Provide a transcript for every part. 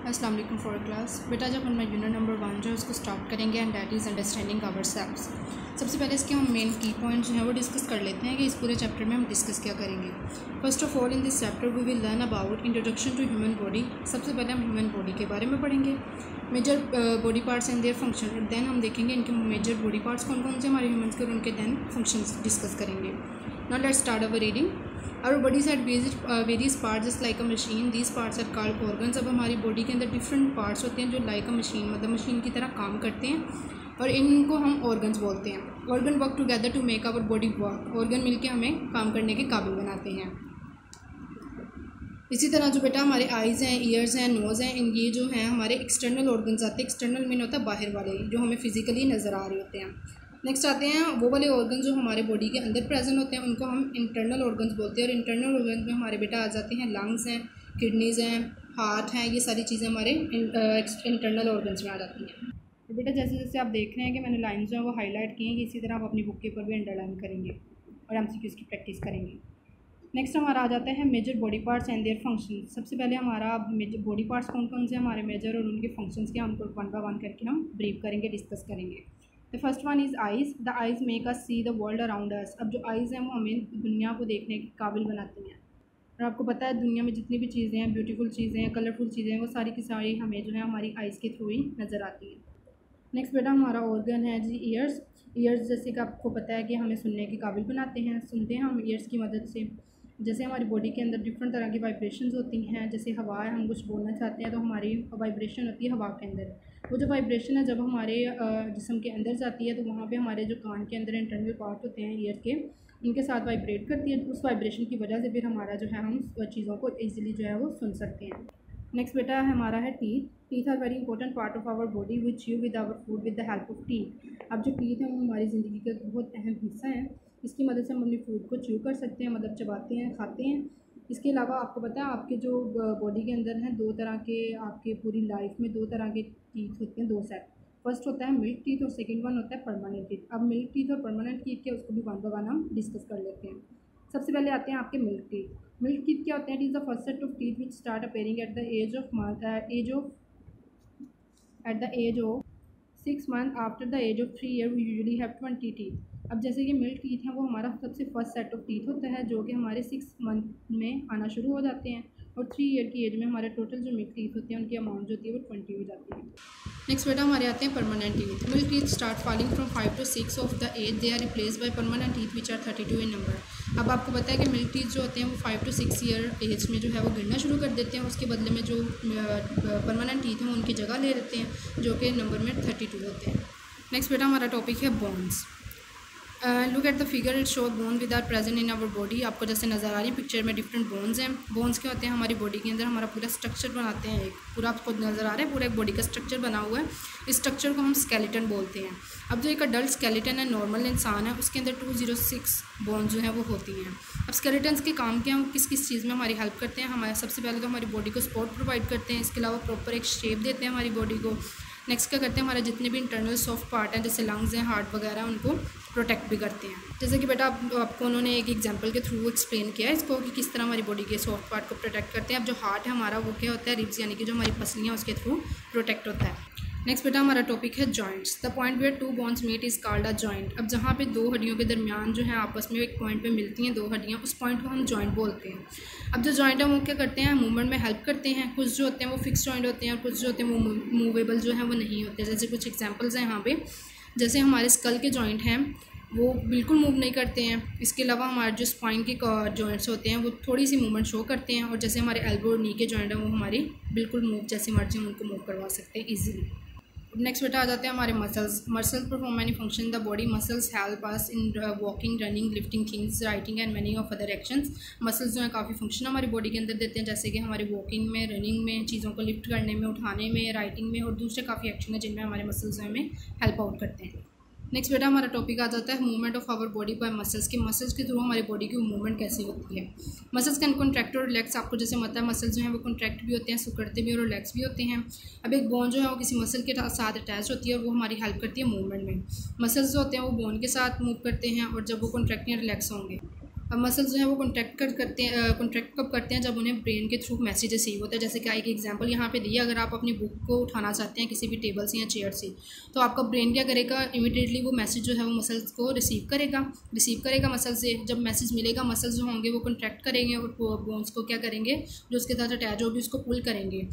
अस्सलाम वालेकुम for class. बेटा जब हम यूनिट नंबर 1 जो है उसको स्टार्ट करेंगे and that is understanding ourselves. सबसे पहले इसके हम मेन की पॉइंट जो है वो डिस्कस कर लेते हैं कि इस पूरे चैप्टर में हम डिस्कस क्या करेंगे। First of all in this chapter we will learn about introduction to human body. सबसे पहले हम ह्यूमन बॉडी के बारे में पढ़ेंगे, major body parts and their function. Then हम देखेंगे इनके मेजर बॉडी पार्ट्स कौन कौन से हमारे ह्यूमन्स के और उनके देन फंक्शंस डिस्कस करेंगे। Now let's start our reading. Our bodies had various parts just like a machine. These parts are called organs. अब हमारी बॉडी के अंदर डिफरेंट पार्ट्स होते हैं जो लाइक अ मशीन मतलब मशीन की तरह काम करते हैं और इनको हम ऑर्गन्स बोलते हैं। Organ work together to make our body work. Organ मिलके हमें काम करने के काबिल बनाते हैं। इसी तरह जो बेटा हमारे आइज़ हैं, ईयर्स हैं, नोज़ हैं, इन ये जो हैं हमारे एक्सटर्नल ऑर्गन्स आते हैं। एक्सटर्नल मीन होता है बाहर वाले जो हमें फिजिकली नज़र आ रहे होते हैं। नेक्स्ट आते हैं वो वाले ऑर्गन जो हमारे बॉडी के अंदर प्रेजेंट होते हैं, उनको हम इंटरनल ऑर्गन्स बोलते हैं। और इंटरनल ऑर्गन में हमारे बेटा आ जाते हैं लंग्स हैं, किडनीज़ हैं, हार्ट हैं, ये सारी चीज़ें हमारे इंटरनल ऑर्गन्स में आ जाती हैं। तो बेटा जैसे जैसे आप देख रहे हैं कि मैंने लाइन जो है वो हाईलाइट की हैं, इसी तरह आप अपनी बुक के ऊपर भी अंडरलाइन करेंगे और MCQs की प्रैक्टिस करेंगे। नेक्स्ट हमारा आ जाता है major body parts and their function. सबसे पहले हमारा मेजर बॉडी पार्ट्स कौन कौन से हमारे मेजर और उनके फंक्शंस के उनको वन बाय वन करके हम ब्रीफ करेंगे, डिस्कस करेंगे। The first one is eyes. The eyes make us see the world around us. अब जो आइज़ हैं वो हमें दुनिया को देखने के काबिल बनाती हैं। और आपको पता है दुनिया में जितनी भी चीज़ें हैं, ब्यूटीफुल चीज़ें हैं, कलरफुल चीज़ें हैं, वो सारी की सारी हमें जो है हमारी आइज़ के थ्रू ही नज़र आती हैं। नेक्स्ट बेटा हमारा ऑर्गन है जी ईयर्स। ईयर्स जैसे कि आपको पता है कि हमें सुनने के काबिल बनाते हैं, सुनते हैं हम ईयर्स की मदद से। जैसे हमारी बॉडी के अंदर डिफरेंट तरह की वाइब्रेशंस होती हैं, जैसे हवा है, हम कुछ बोलना चाहते हैं तो हमारी वाइब्रेशन होती है हवा के अंदर। वो जो वाइब्रेशन है जब हमारे जिस्म के अंदर जाती है तो वहाँ पे हमारे जो कान के अंदर इंटरनल पार्ट होते हैं ईयर के, उनके साथ वाइब्रेट करती है। उस वाइब्रेशन की वजह से फिर हमारा जो है हम चीज़ों को ईजिली जो है वो सुन सकते हैं। नेक्स्ट बेटा हमारा है teeth. Teeth are very important part of our body which you with our food with the help of teeth. अब जो टीथ है वो हमारी ज़िंदगी का बहुत अहम हिस्सा है। इसकी मदद से हम अपनी फूड को च्यू कर सकते हैं, मतलब चबाते हैं, खाते हैं। इसके अलावा आपको पता है आपके जो बॉडी के अंदर हैं दो तरह के, आपके पूरी लाइफ में दो तरह के टीथ होते हैं, दो सेट। फर्स्ट होता है मिल्क टीथ और सेकंड वन होता है परमानेंट टीथ। अब मिल्क टीथ और परमानेंट टीथ के उसको भी वन बाय वन हम डिस्कस कर लेते हैं। सबसे पहले आते हैं आपके मिल्क टीथ। मिल्क टीथ क्या होते हैं? It is the first set of teeth which start appearing at the age of 6 months after the age of 3 years we usually have 20 teeth. अब जैसे कि मिल्क टीथ है वो हमारा सबसे फर्स्ट सेट ऑफ टीथ होता है जो कि हमारे 6 month में आना शुरू हो जाते हैं और 3 year की एज में हमारे टोटल जो मिल्क टीथ होते हैं उनकी अमाउंट जो होती है वो 20 हो जाती है। नेक्स्ट बेटा हमारे आते हैं permanent teeth. Milk teeth start falling from 5 to 6 of the age. They are replace by permanent teeth which are 32 in number. अब आपको पता है कि मिल्क टीथ जो होते हैं वो 5 to 6 year एज में जो है वो गिरना शुरू कर देते हैं। उसके बदले में जो परमानेंट टीथ हैं वो उनकी जगह ले लेते हैं जो कि नंबर में 32 होते हैं। नेक्स्ट बेटा हमारा टॉपिक है bones. Look at the figure, it show bone with are present in our body. आपको जैसे नज़र आ रही है पिक्चर में डिफरेंट बोन्स हैं। बोन्स क्या होते हैं? हमारी बॉडी के अंदर हमारा पूरा स्ट्रक्चर बनाते हैं। एक पूरा आपको नज़र आ रहा है, पूरा एक बॉडी का स्ट्रक्चर बना हुआ है। इस स्ट्रक्चर को हम स्केलेटन बोलते हैं। अब जो एक अडल्ट स्केलेटन है, नॉर्मल इंसान है, उसके अंदर 206 बोन्स जो हैं वो होती हैं। अब स्केलेटन्स के काम क्या हैं, वो किस किस चीज़ में हमारी हेल्प करते हैं? हमारे सबसे पहले तो हमारी बॉडी को सपोर्ट प्रोवाइड करते हैं। इसके अलावा प्रॉपर एक शेप देते हैं हमारी बॉडी को। नेक्स्ट क्या करते हैं? हमारे जितने भी इंटरनल सॉफ्ट पार्ट हैं जैसे लंग्स हैं, हार्ट वगैरह, उनको प्रोटेक्ट भी करते हैं। जैसे कि बेटा आपको उन्होंने एक एग्जांपल के थ्रू एक्सप्लेन किया है इसको कि किस तरह हमारी बॉडी के सॉफ्ट पार्ट को प्रोटेक्ट करते हैं। अब जो हार्ट है हमारा वो क्या होता है? रिब्स यानी कि जो हमारी पसलियाँ उसके थ्रू प्रोटेक्ट होता है। नेक्स्ट बेटा हमारा टॉपिक है joints. The point where 2 bones meet is called a joint. अब जहाँ पे दो हड्डियों के दरमियान जो है आपस में एक पॉइंट पे मिलती हैं दो हड्डियाँ, उस पॉइंट को हम जॉइंट बोलते हैं। अब जो जॉइंट है वो क्या करते हैं? मूवमेंट में हेल्प करते हैं। कुछ जो होते हैं वो फिक्स जॉइंट होते हैं और कुछ जो होते हैं वो मूवेबल जो है वो नहीं होते। जैसे कुछ एग्जाम्पल्स हैं यहाँ पे, जैसे हमारे स्कल के जॉइंट हैं वो बिल्कुल मूव नहीं करते हैं। इसके अलावा हमारे जो स्पाइन के जॉइंट्स होते हैं वो थोड़ी सी मूवमेंट शो करते हैं। और जैसे हमारे एल्बो और नी के जॉइंट हैं वो हमारी बिल्कुल मूव जैसे मर्जी उनको मूव करवा सकते हैं ईजिली। नेक्स्ट बेटा आ जाते हैं हमारे muscles. Muscles perform many function in the body. Muscles help us in walking, running, lifting things, writing and many of other actions. Muscles जो है काफ़ी फंक्शन हमारी बॉडी के अंदर देते हैं, जैसे कि हमारे वॉकिंग में, रनिंग में, चीज़ों को लिफ्ट करने में, उठाने में, राइटिंग में और दूसरे काफ़ी एक्शन है जिनमें हमारे मसल्स हमें हेल्प आउट करते हैं। नेक्स्ट बेटा हमारा टॉपिक आ जाता है movement of our body by muscles. की मसल्स के थ्रू हमारी बॉडी की मूवमेंट कैसे होती है। मसल्स कैन कॉन्ट्रैक्ट और रिलैक्स। आपको जैसे पता है मसल्स जो हैं वो कॉन्ट्रैक्ट भी होते हैं, सिकुड़ते भी और रिलैक्स भी होते हैं। अब एक बोन जो है वो किसी मसल के साथ अटैच होती है और वो हमारी हेल्प करती है मूवमेंट में। मसल्स जो होते हैं वो बोन के साथ मूव करते हैं और जब वो कॉन्ट्रैक्ट या रिलैक्स होंगे अब मसल्स जो है वो कॉन्ट्रैक्ट कब करते हैं, जब उन्हें ब्रेन के थ्रू मैसेज रिसीव होता है। जैसे कि एक एग्जांपल यहाँ पे दिया, अगर आप अपनी बुक को उठाना चाहते हैं किसी भी टेबल से या चेयर से, तो आपका ब्रेन क्या करेगा, इमीडिएटली वो मैसेज जो है वो मसल्स को रिसीव करेगा मसल से। जब मैसेज मिलेगा, मसल्स जो होंगे वो कॉन्ट्रैक्ट करेंगे और बोन्स को क्या करेंगे, जो उसके साथ अटैच होगी उसको पुल करेंगे।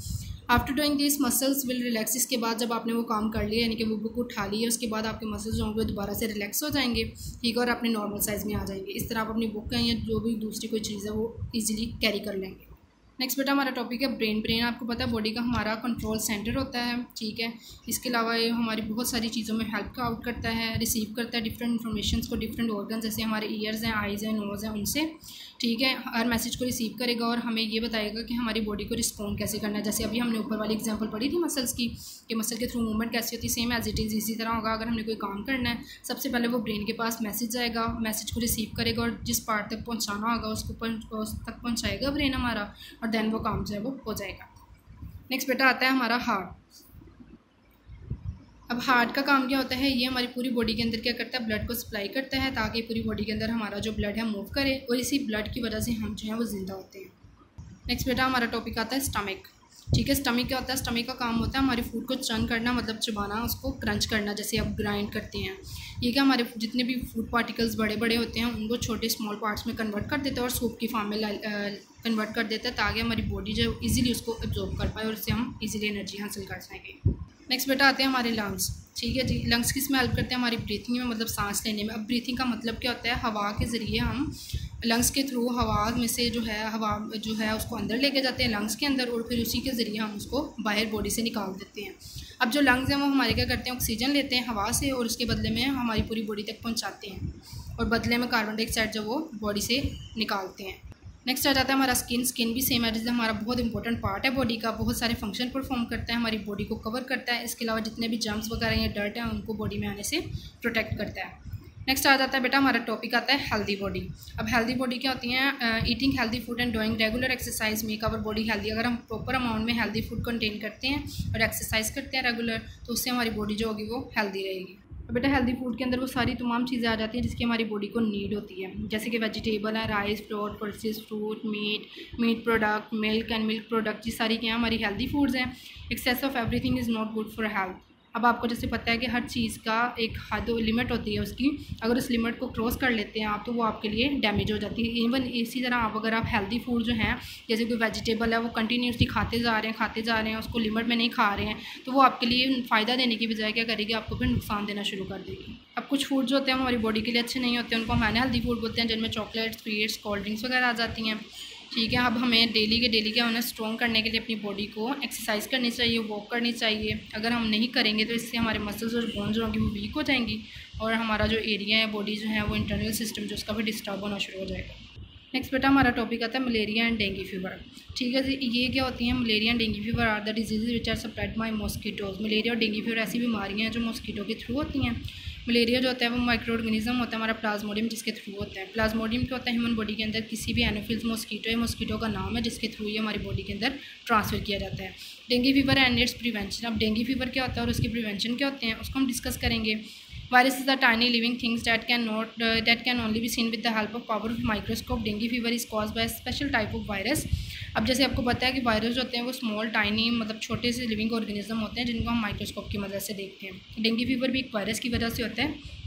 After doing this muscles will relax. इसके बाद जब आपने वो काम कर लिया, यानी कि वो बुक उठा ली है, उसके बाद आपके मसल्स जो होंगे दोबारा से रिलैक्स हो जाएंगे, ठीक है, और अपने नॉर्मल साइज़ में आ जाएंगे। इस तरह आप अपनी बुक या जो भी दूसरी कोई चीज़ है वो ईजिली कैरी कर लेंगे। नेक्स्ट बेटा हमारा टॉपिक है ब्रेन आपको पता है बॉडी का हमारा कंट्रोल सेंटर होता है, ठीक है। इसके अलावा ये हमारी बहुत सारी चीज़ों में हेल्प आउट करता है, रिसीव करता है डिफरेंट इन्फॉर्मेशन को, डिफरेंट ऑर्गन जैसे हमारे ईयर्स हैं, आइज़ हैं, नोज़ हैं, उनसे, ठीक है, हर मैसेज को रिसीव करेगा और हमें ये बताएगा कि हमारी बॉडी को रिस्पॉन्ड कैसे करना है। जैसे अभी हमने ऊपर वाली एग्जांपल पढ़ी थी मसल्स की, कि मसल के थ्रू मूवमेंट कैसी होती है, सेम एज इट इज़ इसी तरह होगा। अगर हमने कोई काम करना है, सबसे पहले वो ब्रेन के पास मैसेज आएगा, मैसेज को रिसीव करेगा और जिस पार्ट तक पहुँचाना होगा उसको तक पहुँचाएगा ब्रेन हमारा, और देन वो काम जो है वो हो जाएगा। नेक्स्ट बेटा आता है हमारा हार्ट। अब हार्ट का काम क्या होता है, ये हमारी पूरी बॉडी के अंदर क्या करता है, ब्लड को सप्लाई करता है ताकि पूरी बॉडी के अंदर हमारा जो ब्लड है मूव करे, और इसी ब्लड की वजह से हम जो है वो जिंदा होते हैं। नेक्स्ट बेटा हमारा टॉपिक आता है स्टमक, ठीक है। स्टमक क्या होता है, स्टमक का काम होता है हमारे फूड को चर्न करना, मतलब चबाना, उसको क्रंच करना, जैसे आप ग्राइंड करते हैं। ये क्या हमारे जितने भी फूड पार्टिकल्स बड़े बड़े होते हैं उनको छोटे स्मॉल पार्ट्स में कन्वर्ट कर देता है और सूप की फॉर्म में कन्वर्ट कर देता है, ताकि हमारी बॉडी जो ईजिली उसको एब्जॉर्ब कर पाए और उससे हम ईजिली एनर्जी हासिल कर सकें। नेक्स्ट बेटा आते हैं हमारे लंग्स, ठीक है जी। लंग्स किस में हेल्प करते हैं, हमारी ब्रीथिंग में, मतलब सांस लेने में। अब ब्रीथिंग का मतलब क्या होता है, हवा के ज़रिए हम लंग्स के थ्रू हवा में से हवा जो है उसको अंदर लेके जाते हैं लंग्स के अंदर, और फिर उसी के ज़रिए हम उसको बाहर बॉडी से निकाल देते हैं। अब जो लंग्स हैं वो हमारे क्या करते हैं, ऑक्सीजन लेते हैं हवा से और उसके बदले में हमारी पूरी बॉडी तक पहुँचाते हैं, और बदले में कार्बन डाइऑक्साइड जो वो बॉडी से निकालते हैं। नेक्स्ट आ जाता है हमारा स्किन भी सेम एज हमारा बहुत इंपॉर्टेंट पार्ट है बॉडी का, बहुत सारे फंक्शन परफॉर्म करता है, हमारी बॉडी को कवर करता है। इसके अलावा जितने भी जर्म्स वगैरह या डर्ट हैं उनको बॉडी में आने से प्रोटेक्ट करता है। नेक्स्ट आ जाता है बेटा हमारा टॉपिक आता है हेल्दी बॉडी। अब हेल्दी बॉडी क्या होती है, eating healthy food and doing regular exercise make our body healthy. अगर हम प्रॉपर अमाउंट में हेल्दी फूड कंटेन करते हैं और एक्सरसाइज करते हैं रेगुलर, तो उससे हमारी बॉडी जो होगी वो हेल्दी रहेगी। बेटा हेल्दी फूड के अंदर वो सारी तमाम चीज़ें आ जाती हैं जिसकी हमारी बॉडी को नीड होती है, जैसे कि वेजिटेबल है, rice, flour, pulses, fruit, meat product, milk and milk product, ये सारी क्या हमारी हेल्दी फूड्स हैं। Excess of everything is not good for health. अब आपको जैसे पता है कि हर चीज़ का एक हद लिमिट होती है उसकी, अगर उस लिमिट को क्रॉस कर लेते हैं आप तो वो आपके लिए डैमेज हो जाती है। इवन इसी तरह अगर आप हेल्दी फूड जो हैं, जैसे कोई वेजिटेबल है वो कंटिन्यूसली खाते जा रहे हैं, उसको लिमिट में नहीं खा रहे हैं, तो वो आपके लिए फ़ायदा देने की बजाय क्या करेगी, आपको फिर नुकसान देना शुरू कर देगी। अब कुछ फूड जो होते हैं हमारी बॉडी के लिए अच्छे नहीं होते, उनको हम अनहेल्दी फूड बोलते हैं, जिनमें चॉकलेट्स, स्वीट्स, कोल्ड ड्रिंक्स वगैरह आ जाती हैं, ठीक है। अब हमें डेली क्या उन्हें स्ट्रॉन्ग करने के लिए अपनी बॉडी को एक्सरसाइज करनी चाहिए, वॉक करनी चाहिए। अगर हम नहीं करेंगे तो इससे हमारे मसल्स और बोन्स जो होंगी वो वीक हो जाएंगी, और हमारा जो एरिया है बॉडी जो है वो इंटरनल सिस्टम जो उसका भी डिस्टर्ब होना शुरू हो जाएगा। नेक्स्ट बेटा हमारा टॉपिक आता है मलेरिया एंड डेंगू फीवर, ठीक है जी। ये क्या होती हैं, malaria and dengue fever are the disease which are spread by mosquitoes. Malaria और डेंगू फीवर ऐसी बीमारियाँ हैं जो मॉस्किटो के थ्रू होती हैं। मलेरिया जो होता है वो माइक्रो ऑर्गेनिज्म होता है हमारा प्लाज्मोडियम, जिसके थ्रू होता है। प्लाज्मोडियम क्या होता है, ह्यूमन बॉडी के अंदर किसी भी एनोफिल्स मॉस्किटो का नाम है जिसके थ्रू ये हमारी बॉडी के अंदर ट्रांसफ़र किया जाता है। Dengue fever and it's prevention. अब डेंगू फीवर क्या होता है और उसके प्रिवेंशन क्या होते हैं उसको हम डिस्कस करेंगे। Virus is the tiny living things that can only be seen with the help of powerful microscope. Dengue fever is caused by a special type of virus. अब जैसे आपको पता है कि वायरस होते हैं वो स्मॉल टाइनी मतलब छोटे से लिविंग ऑर्गेनिज्म होते हैं जिनको हम माइक्रोस्कोप की मदद से देखते हैं। डेंगू फीवर भी एक वायरस की वजह से होता है।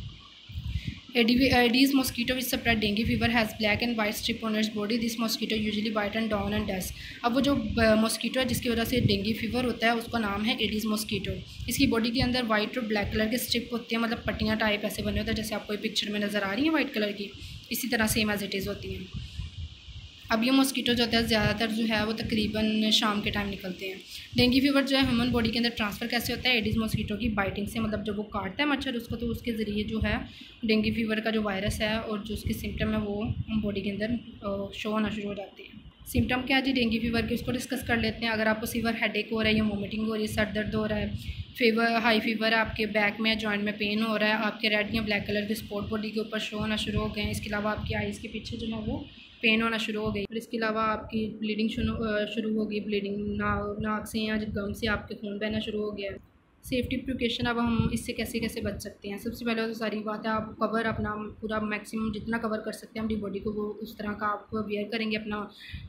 Aedes mosquito which spread dengue fever has black and white strip on its body. This mosquito usually bite and down and does. अब वो जो मॉस्किटो है जिसकी वजह से डेंगू फीवर होता है उसका नाम है एडीज मॉस्किटो। इसकी बॉडी के अंदर वाइट और ब्लैक कलर के स्ट्रिप होती हैं, मतलब पट्टियाँ टाइप ऐसे बने होते हैं जैसे आपको ये पिक्चर में नज़र आ रही है वाइट कलर की, इसी तरह सेम एज इट इज़ होती हैं। अब ये मॉस्किटो जो होता है ज़्यादातर जो है वो तकरीबन शाम के टाइम निकलते हैं। डेंगू फीवर जो है ह्यूमन बॉडी के अंदर ट्रांसफ़र कैसे होता है, एडिस मॉस्किटो की बाइटिंग से, मतलब जब वो काटता है मच्छर उसको तो उसके ज़रिए जो है डेंगू फीवर का जो वायरस है और जो उसके सिम्टम है वो बॉडी के अंदर शो होना शुरू हो जाती है। सिम्टम क्या है जी डेंगू फीवर के, उसको डिस्कस कर लेते हैं। अगर आपको सीवियर हेडेक हो रहा है या वोमिटिंग हो रही है, सर दर्द हो रहा है, फीवर हाई फीवर है, आपके बैक में जॉइंट में पेन हो रहा है, आपके रेड या ब्लैक कलर के स्पॉट बॉडी के ऊपर शो होना शुरू हो गए हैं, इसके अलावा आपकी आइज़ के पीछे जो है वो पेन होना शुरू हो गई, और इसके अलावा आपकी ब्लीडिंग शुरू हो गई, ब्लीडिंग नाक से या गम से आपके खून बहना शुरू हो गया है। सेफ्टी प्रिकॉशन अब हम इससे कैसे कैसे बच सकते हैं। सबसे पहले तो सारी बात है, आप कवर अपना पूरा मैक्सिमम जितना कवर कर सकते हैं अपनी बॉडी को वो उस तरह का आप वेयर करेंगे अपना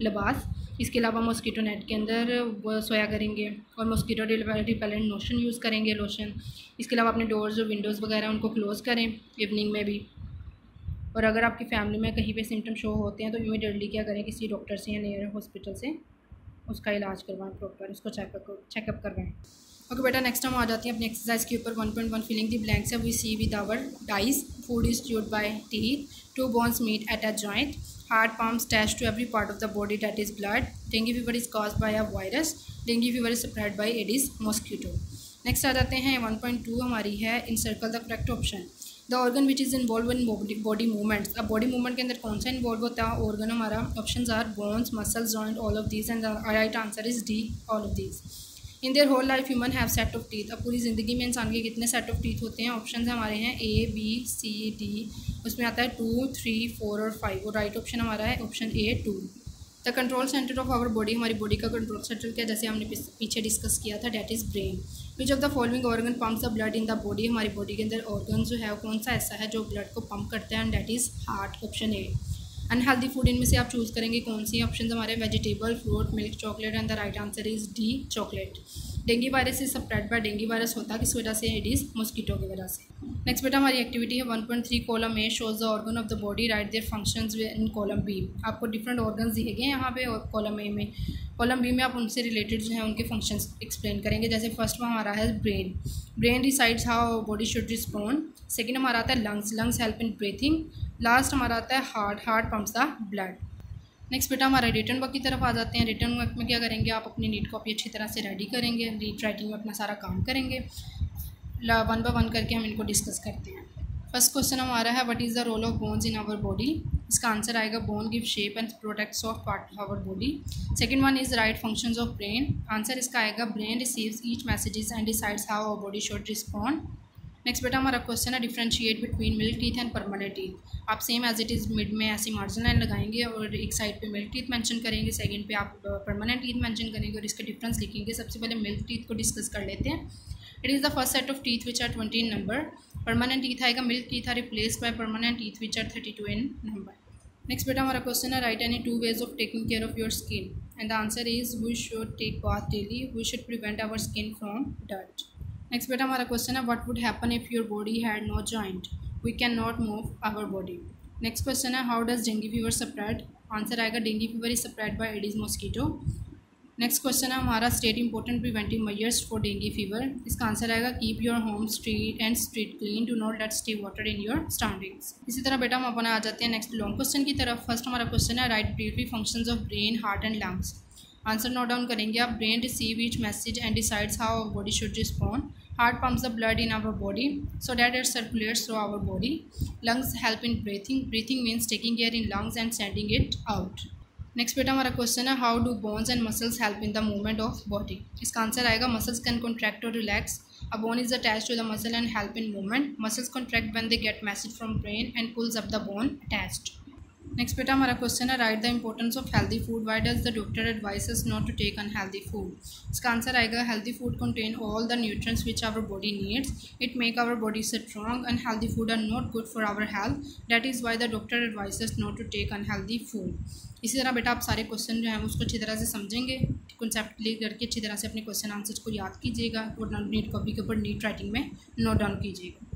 लिबास। इसके अलावा मॉस्किटो नेट के अंदर वो सोया करेंगे और मॉस्किटो रिपेलेंट लोशन यूज़ करेंगे, लोशन। इसके अलावा अपने डोर्स और विंडोज़ वगैरह उनको क्लोज़ करें इवनिंग में भी। और अगर आपकी फैमिली में कहीं पे सिम्टम शो होते हैं तो इमीडिएटली क्या करें, किसी डॉक्टर से या नियर हॉस्पिटल से उसका इलाज करवाएं, प्रॉपर उसको चेकअप करवाएं। ओके बेटा, नेक्स्ट हम आ जाते हैं अपनी एक्सरसाइज के ऊपर। 1.1 फिलिंग द ब्लैंक्स है। We see with our eyes, food is chewed by teeth, 2 bones meet at a joint, heart pumps attached to every part of the body, that is blood. Dengue fever is caused by a virus. Dengue fever is spread by Aedes mosquito. Next आ जाते हैं 1.2 हमारी है encircle the correct option. The organ which is involve in body movements. अब body movement के अंदर कौन सा इन्वॉल्व होता है ऑर्गन हमारा? Options are bones, muscles, joint, all of these, and the right answer is D, all of these. In their whole life human have set of teeth. अब पूरी ज़िंदगी में इंसान के कितने सेट ऑफ टीथ होते हैं? ऑप्शन हमारे हैं ए, बी, सी, डी। उसमें आता है 2, 3, 4 और 5 और राइट ऑप्शन हमारा है option A 2। The control centre of our body, हमारी बॉडी का कंट्रोल सेंटर क्या, जैसे हमने पीछे डिस्कस किया था, that is brain. Which of the following organ pumps the blood in the body, हमारी बॉडी के अंदर ऑर्गन जो है कौन सा ऐसा है जो ब्लड को पंप करता है, and that is heart, option A. Unhealthy food, इनमें से आप चूज़ करेंगे कौन सी? ऑप्शन हमारे vegetable, fruit, milk, chocolate, and the right answer is D, chocolate. Dengue virus is spread bye, dengue virus होता किस वजह से? एडिस मॉस्किटो की वजह से। नेक्स्ट बेटा हमारी एक्टिविटी है 1.3 column A shows the organ of the body, right their functions in column B. आपको डिफरेंट ऑर्गन्स दिए गए यहाँ पे और कॉलम ए में। कॉलम बी में आप उनसे रिलेटेड जो है उनके फंक्शंस एक्सप्लेन करेंगे। जैसे फर्स्ट में हमारा है brain, brain decides how body should respond. Second हमारा आता है lungs, lungs help in breathing. Last हमारा आता है heart, heart pumps the blood. Next बेटा हमारा रिटर्न वर्क की तरफ आ जाते हैं। रिटर्न वर्क में क्या करेंगे, आप अपनी नीट कॉपी अच्छी तरह से रेडी करेंगे, नीट राइटिंग में अपना सारा काम करेंगे। 1 by 1 करके हम इनको डिस्कस करते हैं। फर्स्ट क्वेश्चन हमारा है what is the role of bones in our body. इसका आंसर आएगा bone give shape and protect soft part of our body. Second one is write functions of brain. Answer इसका आएगा brain receives each messages and decides how our body should respond. Next बेटा हमारा question है differentiate between milk teeth and permanent teeth. आप same as it is mid में ऐसी margin line लगाएंगे और एक साइड पे मिल्क टीथ मेंशन करेंगे, सेकंड पे आप परमानेंट टीथ मेंशन करेंगे और इसका डिफरेंस लिखेंगे। सबसे पहले मिल्क टीथ को डिस्कस कर लेते हैं। It is the first set of teeth which are 20 in नंबर। परमानेंट टीथ आएगा, milk teeth are replaced by permanent teeth which are 32 in नंबर। नेक्स्ट बेटा हमारा क्वेश्चन है write any 2 ways of taking care of your skin, and the answer is we should take bath daily, we should prevent our skin from dirt. Next बेटा हमारा question है what would happen if your body had no joint, we can not move our body. Next question है how does dengue fever spread. Answer आएगा dengue fever is spread by Aedes mosquito. Next question है हमारा state important preventive measures for dengue fever. इसका answer आएगा keep your home street clean, do not let stay water in your surroundings. इसी तरह बेटा हम अपना आ जाते हैं नेक्स्ट लॉन्ग क्वेश्चन की तरफ। फर्स्ट हमारा क्वेश्चन है right briefly functions of brain, heart and lungs. Answer note down करेंगे आप। Brain receive each message and decides how our body should respond. Heart pumps the blood in our body so that it circulates through our body. Lungs help in breathing. Breathing means taking air in lungs and sending it out. Next बेटा हमारा question है how do bones and muscles help in the movement of body. इसका answer आएगा muscles can contract और relax. A bone is attached to the muscle and help in movement. Muscles contract when they get message from brain and pulls up the bone attached. Next बेटा हमारा question है right the importance of healthy food, why does the doctor advises not to take unhealthy food. इसका answer आएगा healthy food contain all the nutrients which our body needs, it make our body strong, and healthy food are not good for our health, that is why the doctor advises not to take unhealthy food. इसी तरह बेटा आप सारे question जो हैं उसको अच्छी तरह से समझेंगे, कॉन्सेप्ट क्लियर करके अच्छी तरह से अपने क्वेश्चन आंसर्स को याद कीजिएगा और नीट कॉपी के ऊपर नीट राइटिंग में नोट डाउन कीजिएगा।